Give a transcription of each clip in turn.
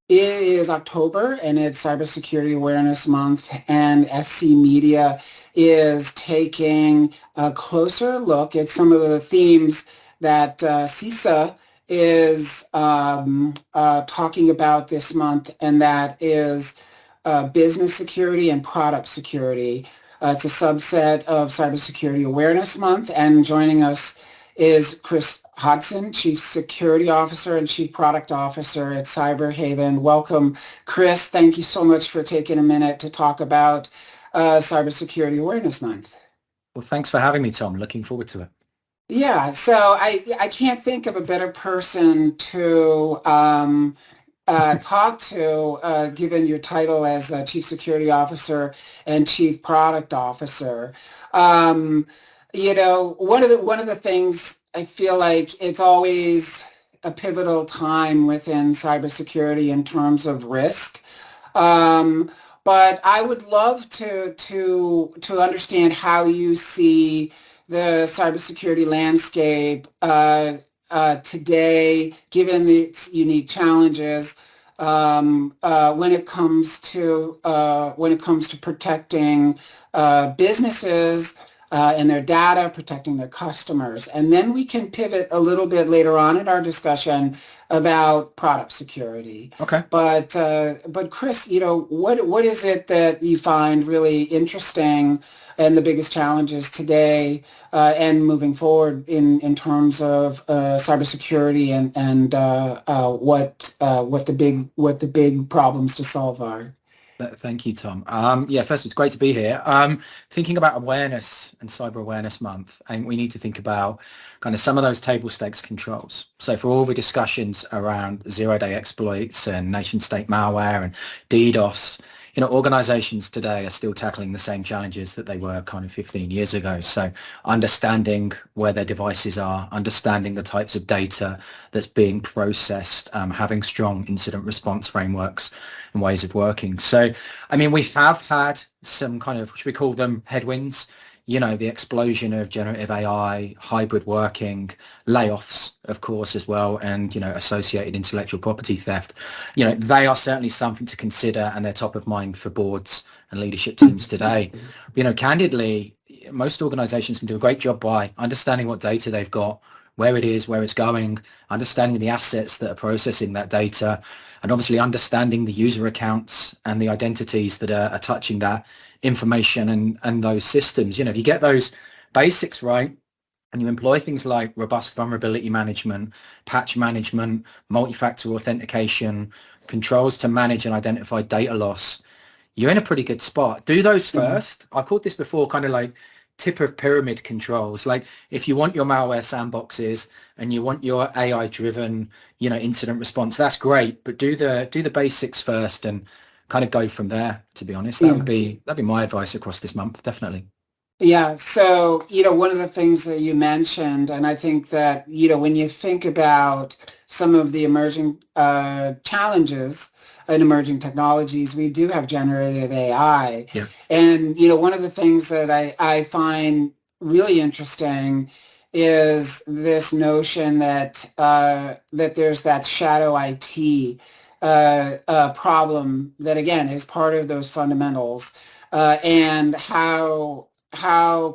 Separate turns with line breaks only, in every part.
It is October and it's Cybersecurity Awareness Month, and SC Media is taking a closer look at some of the themes that CISA is talking about this month, and that is business security and product security. It's a subset of Cybersecurity Awareness Month, and joining us is Chris Hodson, Chief Security Officer and Chief Product Officer at Cyberhaven. Welcome, Chris. Thank you so much for taking a minute to talk about Cybersecurity Awareness Month.
Well, thanks for having me, Tom. Looking forward to it.
Yeah, so I can't think of a better person to talk to, given your title as Chief Security Officer and Chief Product Officer. One of the things I feel like it's always a pivotal time within cybersecurity in terms of risk. But I would love to understand how you see the cybersecurity landscape today, given its unique challenges, when it comes to protecting businesses and their data, protecting their customers. And then we can pivot a little bit later on in our discussion about product security.
Okay.
But Chris, what is it that you find really interesting and the biggest challenges today and moving forward in terms of cybersecurity and what the big problems to solve are?
Thank you, Tom. First, it's great to be here. Thinking about awareness and Cyber Awareness Month, and we need to think about kind of some of those table stakes controls. So for all the discussions around zero-day exploits and nation-state malware and DDoS, organizations today are still tackling the same challenges that they were kind of 15 years ago. So understanding where their devices are, understanding the types of data that's being processed, having strong incident response frameworks and ways of working. So, we have had some kind of, should we call them headwinds? The explosion of generative AI, hybrid working, layoffs, of course, as well, and, associated intellectual property theft. They are certainly something to consider, and they're top of mind for boards and leadership teams today. Candidly, most organizations can do a great job by understanding what data they've got, where it is, where it's going, understanding the assets that are processing that data, and obviously understanding the user accounts and the identities that are touching that information and those systems. If you get those basics right and you employ things like robust vulnerability management, patch management, multi-factor authentication, controls to manage and identify data loss, you're in a pretty good spot. Do those first. I called this before kind of like tip of pyramid controls. Like if you want your malware sandboxes and you want your AI driven, incident response, that's great, but do the basics first and kind of go from there, to be honest. That'd be my advice across this month, definitely.
Yeah. So, one of the things that you mentioned, and I think that, when you think about some of the emerging challenges and emerging technologies, we do have generative AI.
Yeah.
And, one of the things that I find really interesting is this notion that that there's that shadow IT problem that, again, is part of those fundamentals, and how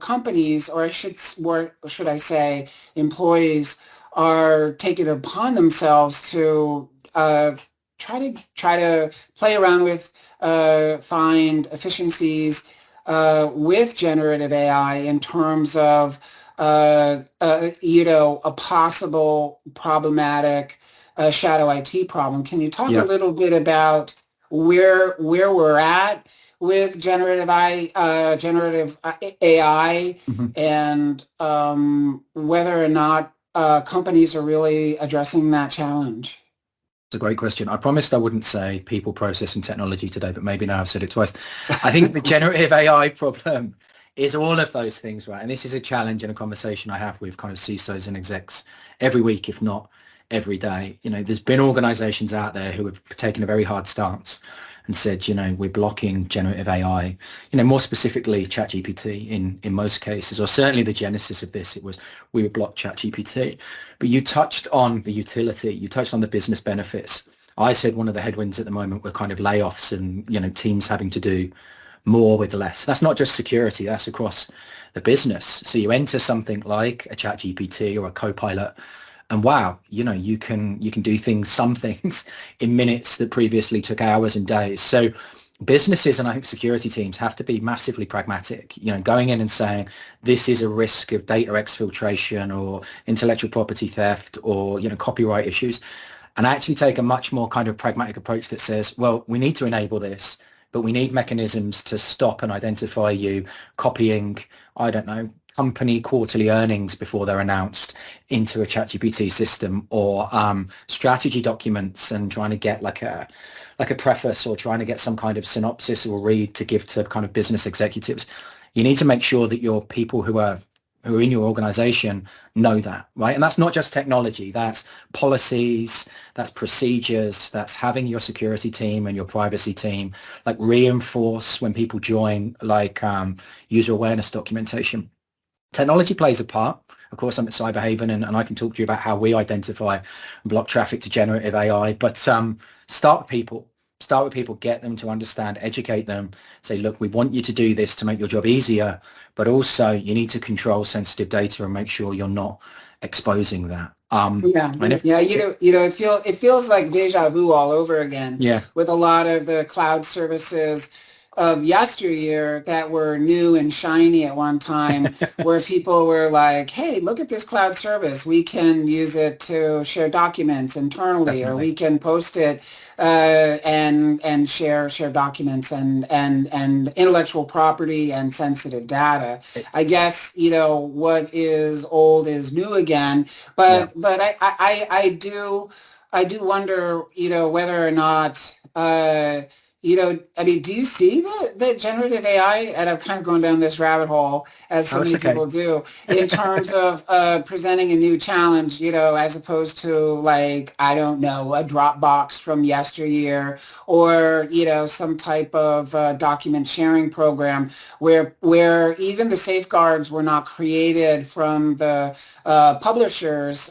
companies, or should I say employees, are taking it upon themselves to try to play around with, find efficiencies with generative AI in terms of a possible problematic shadow IT problem. Can you talk a little bit about where we're at with generative AI, and whether or not companies are really addressing that challenge?
It's a great question. I promised I wouldn't say people, process, and technology today, but maybe now I've said it twice. I think the generative AI problem is all of those things, right? And this is a challenge and a conversation I have with kind of CISOs and execs every week, if not every day. There's been organizations out there who have taken a very hard stance and said, we're blocking generative AI, more specifically ChatGPT in most cases, or certainly the genesis of this, it was we would block ChatGPT. But you touched on the utility, you touched on the business benefits. I said one of the headwinds at the moment were kind of layoffs and, teams having to do more with less. That's not just security, that's across the business. So you enter something like a ChatGPT or a Copilot, and wow, you can do some things in minutes that previously took hours and days. So businesses and I think security teams have to be massively pragmatic, going in and saying this is a risk of data exfiltration or intellectual property theft or, copyright issues, and actually take a much more kind of pragmatic approach that says, well, we need to enable this, but we need mechanisms to stop and identify you copying, I don't know, company quarterly earnings before they're announced into a ChatGPT system, or strategy documents and trying to get like a preface or trying to get some kind of synopsis or read to give to kind of business executives. You need to make sure that your people who are in your organization know that, right? And that's not just technology, that's policies, that's procedures, that's having your security team and your privacy team like reinforce when people join, like user awareness documentation. Technology plays a part. Of course, I'm at Cyberhaven and I can talk to you about how we identify and block traffic to generative AI, but start with people. Start with people, get them to understand, educate them, say, look, we want you to do this to make your job easier, but also you need to control sensitive data and make sure you're not exposing that.
It feels like deja vu all over again.
Yeah.
With a lot of the cloud services of yesteryear that were new and shiny at one time, where people were like, hey, look at this cloud service. We can use it to share documents internally. Definitely. Or we can post it and share documents and intellectual property and sensitive data. I guess, what is old is new again. But I do wonder, whether or not do you see the generative AI, and I'm kind of going down this rabbit hole, as so many people do, in terms of presenting a new challenge, as opposed to, like, I don't know, a Dropbox from yesteryear, or, some type of document sharing program where even the safeguards were not created from the publisher's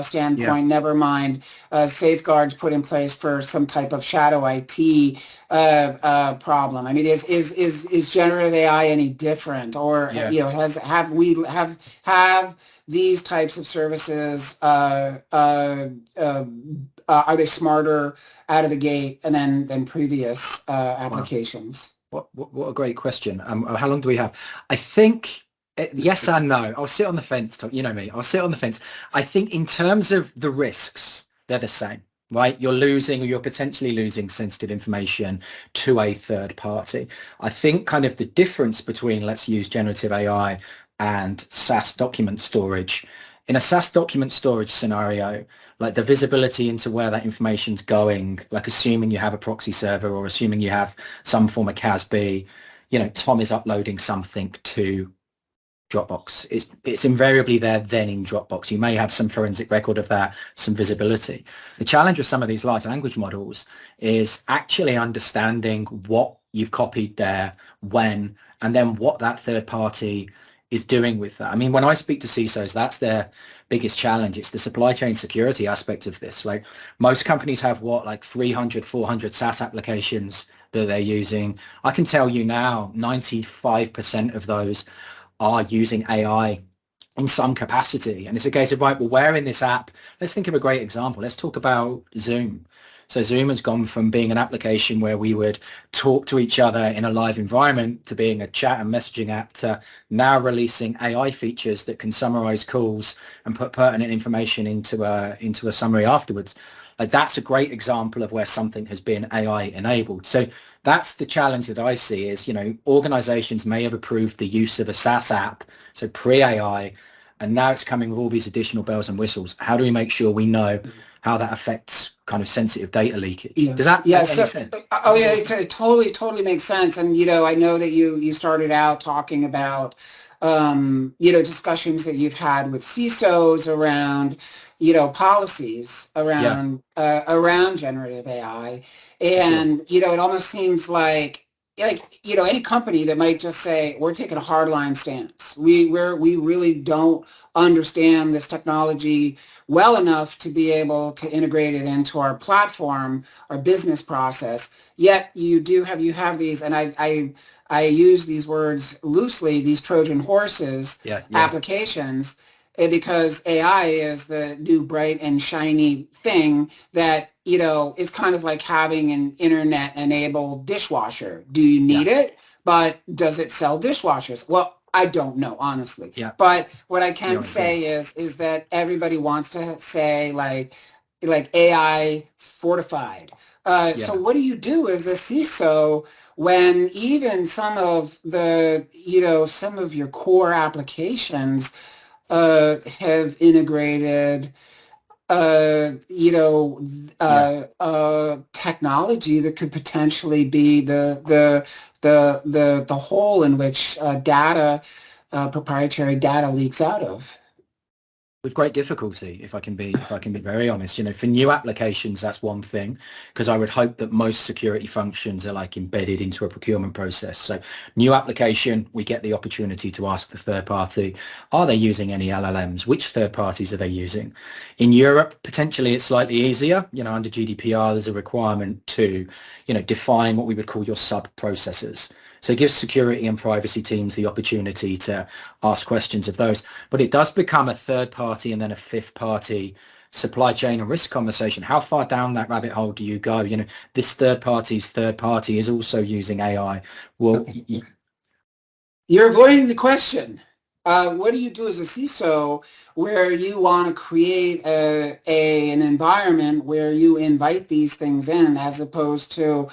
standpoint, never mind safeguards put in place for some type of shadow IT problem. I mean, is generative AI any different, or have these types of services are they smarter out of the gate and than previous applications?
Wow. What a great question. How long do we have? I think yes and no. I'll sit on the fence, Tom. You know me. I'll sit on the fence. I think in terms of the risks, they're the same, right? You're potentially losing sensitive information to a third party. I think kind of the difference between, let's use generative AI and SaaS document storage. In a SaaS document storage scenario, like the visibility into where that information's going, like assuming you have a proxy server or assuming you have some form of CASB, Tom is uploading something to Dropbox. It's invariably there then in Dropbox. You may have some forensic record of that, some visibility. The challenge with some of these large language models is actually understanding what you've copied there, when, and then what that third party is doing with that. I mean, when I speak to CISOs, that's their biggest challenge. It's the supply chain security aspect of this. Like, most companies have like 300, 400 SaaS applications that they're using. I can tell you now, 95% of those are using AI in some capacity. And it's a case of, right, well, where in this app, let's think of a great example. Let's talk about Zoom. So Zoom has gone from being an application where we would talk to each other in a live environment to being a chat and messaging app to now releasing AI features that can summarize calls and put pertinent information into a summary afterwards. Like, that's a great example of where something has been AI enabled. So that's the challenge that I see is, organizations may have approved the use of a SaaS app, so pre-AI, and now it's coming with all these additional bells and whistles. How do we make sure we know how that affects kind of sensitive data leakage? Yeah. Does that make any sense?
Oh, yeah, it totally makes sense. And, I know that you started out talking about, discussions that you've had with CISOs around, policies around generative AI. And, it almost seems like like, any company that might just say, we're taking a hardline stance. We really don't understand this technology well enough to be able to integrate it into our platform, our business process. Yet you have these, and I use these words loosely, these Trojan horses
Yeah, yeah,
applications, because AI is the new bright and shiny thing that, is kind of like having an internet-enabled dishwasher. Do you
yeah,
need it? But does it sell dishwashers? Well, I don't know, honestly.
yeah.
But what I
Yeah,
can
I agree.
say is that everybody wants to say like AI fortified. So
Yeah.
what do you do as a CISO when even some of your core applications have integrated,
Yeah.
technology that could potentially be the hole in which proprietary data leaks out of?
With great difficulty, if I can be very honest. For new applications, that's one thing, because I would hope that most security functions are like embedded into a procurement process. So new application, we get the opportunity to ask the third party, are they using any LLMs? Which third parties are they using? In Europe, potentially it's slightly easier. Under GDPR, there's a requirement to, define what we would call your sub-processors. So it gives security and privacy teams the opportunity to ask questions of those. But it does become a third party and then a fifth party supply chain and risk conversation. How far down that rabbit hole do you go? This third party is also using AI. Well,
Okay. You're avoiding the question. What do you do as a CISO where you want to create an environment where you invite these things in as opposed to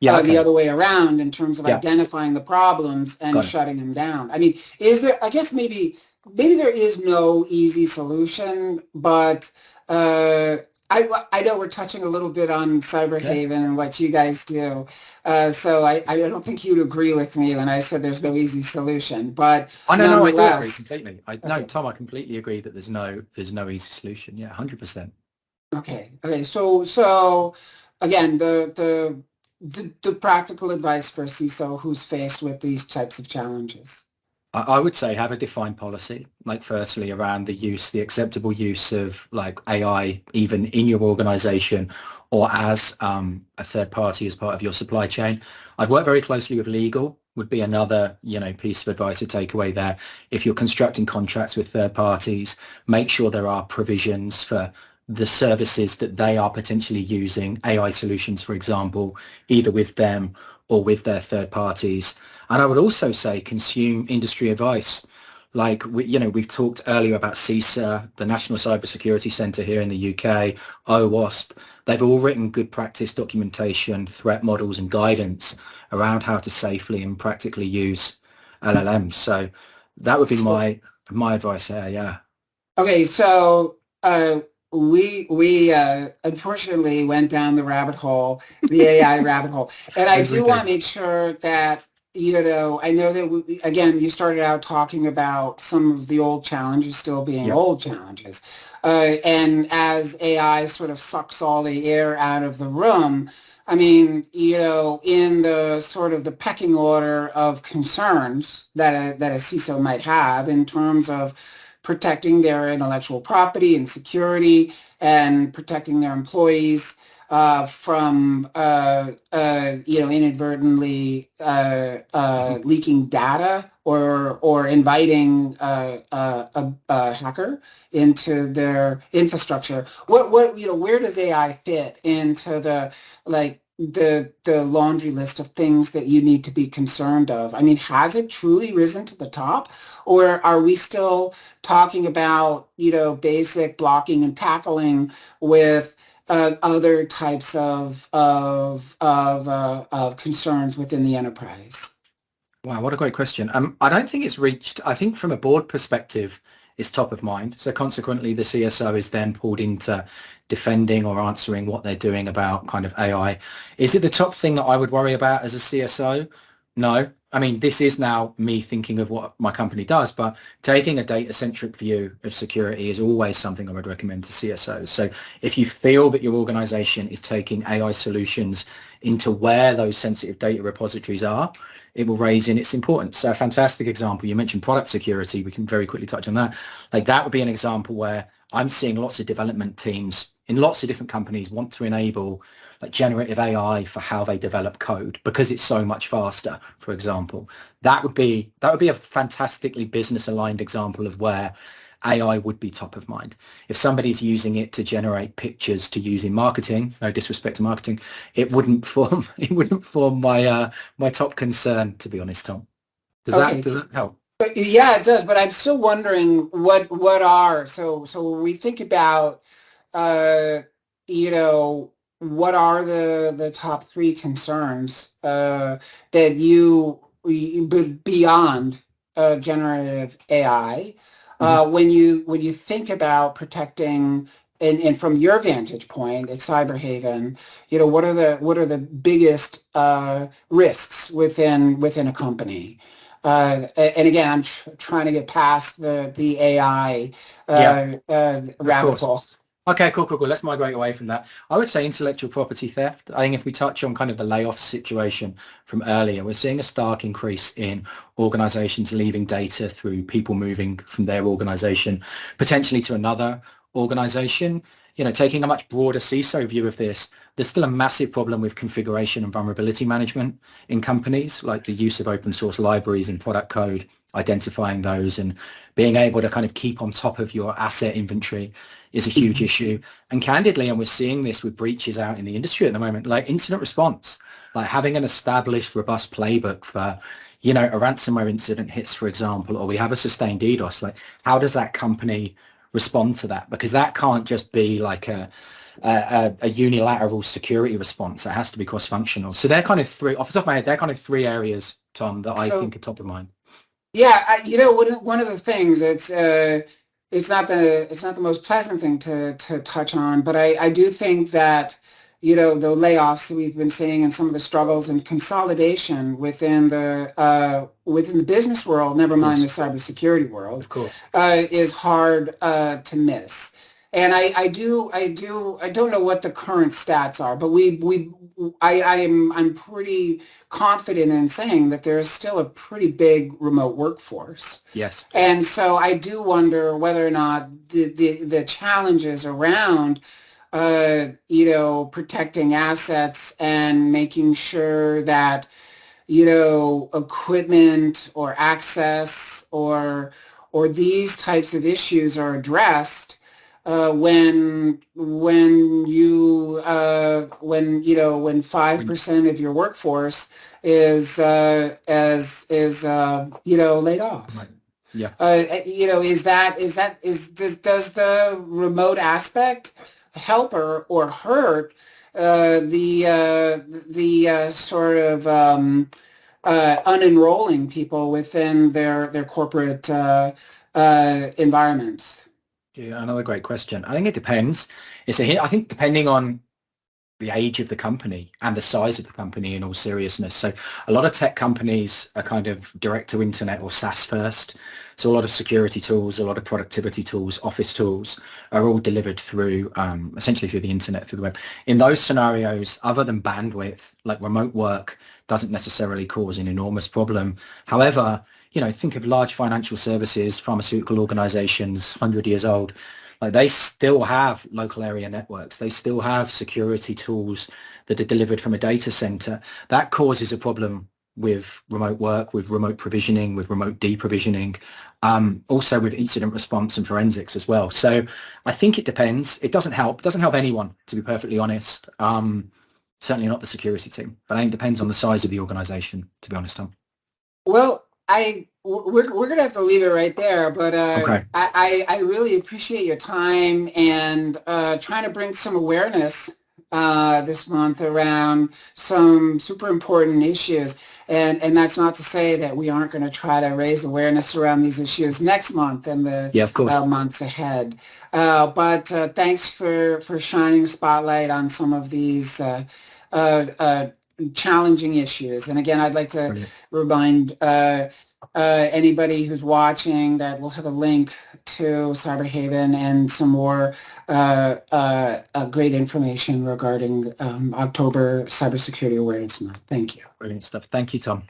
yeah,
the
okay.
other way around in terms of
Yeah,
identifying the problems and
got it.
shutting them down? I mean, is there, I guess maybe there is no easy solution, but I know we're touching a little bit on
Yeah.
Cyberhaven and what you guys do. So I don't think you'd agree with me when I said there's no easy solution, but
I know, no, I do agree
nonetheless,
completely. No,
okay,
Tom, I completely agree that there's no easy solution. Yeah, 100%.
okay. So again, the practical advice for a CISO who's faced with these types of challenges.
I would say have a defined policy, like firstly around the acceptable use of like AI, even in your organization or as a third party as part of your supply chain. I'd work very closely with legal would be another, piece of advice to take away there. If you're constructing contracts with third parties, make sure there are provisions for the services that they are potentially using, AI solutions, for example, either with them or with their third parties. And I would also say consume industry advice. Like we've talked earlier about CISA, the National Cybersecurity Centre here in the UK, OWASP. They've all written good practice documentation, threat models, and guidance around how to safely and practically use LLMs. So that would be
So
my advice there. Yeah.
okay, so we unfortunately went down the rabbit hole, the AI rabbit hole, and I
As we
do want
do.
to make sure that I know that again you started out talking about some of the old challenges still being
Yep.
old challenges, and as AI sort of sucks all the air out of the room. I mean, in the sort of the pecking order of concerns that a CISO might have in terms of protecting their intellectual property and security and protecting their employees from inadvertently leaking data or inviting a hacker into their infrastructure. Where does AI fit into the laundry list of things that you need to be concerned of? I mean, has it truly risen to the top, or are we still talking about, basic blocking and tackling with other types of concerns within the enterprise?
Wow, what a great question. I don't think it's reached, I think from a board perspective, it's top of mind. So consequently, the CSO is then pulled into defending or answering what they're doing about kind of AI. Is it the top thing that I would worry about as a CSO? No, I mean, this is now me thinking of what my company does, but taking a data-centric view of security is always something I would recommend to CSOs. So if you feel that your organization is taking AI solutions into where those sensitive data repositories are, it will raise in its importance. So a fantastic example, you mentioned product security. We can very quickly touch on that. Like that would be an example where I'm seeing lots of development teams in lots of different companies want to enable like generative AI for how they develop code because it's so much faster, for example. That would be a fantastically business aligned example of where AI would be top of mind. If somebody's using it to generate pictures to use in marketing, no disrespect to marketing, it wouldn't form my top concern, to be honest, Tom. Does that
Okay.
does that help?
But yeah, it does. But I'm still wondering what are so when we think about uh, you know what are the top three concerns that beyond generative AI
Mhm.
when you think about protecting and from your vantage point at Cyberhaven, what are the biggest risks within a company? And again, I'm trying to get past the AI
Yeah, of
rabbit
course.
hole.
Okay, cool, cool, cool. Let's migrate away from that. I would say intellectual property theft. I think if we touch on kind of the layoff situation from earlier, we're seeing a stark increase in organizations leaving data through people moving from their organization potentially to another organization. Taking a much broader CISO view of this, there's still a massive problem with configuration and vulnerability management in companies, like the use of open source libraries and product code, identifying those and being able to kind of keep on top of your asset inventory is a huge
Mhm.
issue. And candidly, and we're seeing this with breaches out in the industry at the moment, like incident response, like having an established, robust playbook for, a ransomware incident hits, for example, or we have a sustained DDoS, like how does that company respond to that? Because that can't just be like a unilateral security response. It has to be cross-functional. So they're kind of three, off the top of my head, they're kind of three areas, Tom, that I
So
think are top of mind.
yeah, one of the things it's not the most pleasant thing to touch on, but I do think that the layoffs that we've been seeing and some of the struggles and consolidation within the business world, never
Of
mind the
course,
cybersecurity world,
of course.
is hard to miss. And I don't know what the current stats are, but I'm pretty confident in saying that there is still a pretty big remote workforce.
Yes.
And so I do wonder whether or not the challenges around, protecting assets and making sure that, equipment or access or these types of issues are addressed when 5% of your workforce is laid off.
Right. Yeah.
Does the remote aspect help or hurt the sort of unenrolling people within their corporate environments?
Yeah, another great question. I think it depends. I think depending on the age of the company and the size of the company in all seriousness. So a lot of tech companies are kind of direct to internet or SaaS first. So a lot of security tools, a lot of productivity tools, office tools are all delivered through essentially through the internet, through the web. In those scenarios, other than bandwidth, like remote work doesn't necessarily cause an enormous problem. However, think of large financial services, pharmaceutical organizations, 100 years old. Like they still have local area networks. They still have security tools that are delivered from a data center. That causes a problem with remote work, with remote provisioning, with remote deprovisioning, also with incident response and forensics as well. So I think it depends. It doesn't help. It doesn't help anyone, to be perfectly honest. Certainly not the security team, but I think it depends on the size of the organization, to be honest, Tom.
Well, we're gonna have to leave it right there, but
Okay.
I really appreciate your time and trying to bring some awareness this month around some super important issues. And that's not to say that we aren't going to try to raise awareness around these issues next month and the
Yeah, of course.
months ahead. But thanks for shining a spotlight on some of these challenging issues. And again, I'd like to
Brilliant.
remind anybody who's watching that we'll have a link to Cyberhaven and some more great information regarding October Cybersecurity Awareness Month. Thank you.
Brilliant stuff. Thank you, Tom.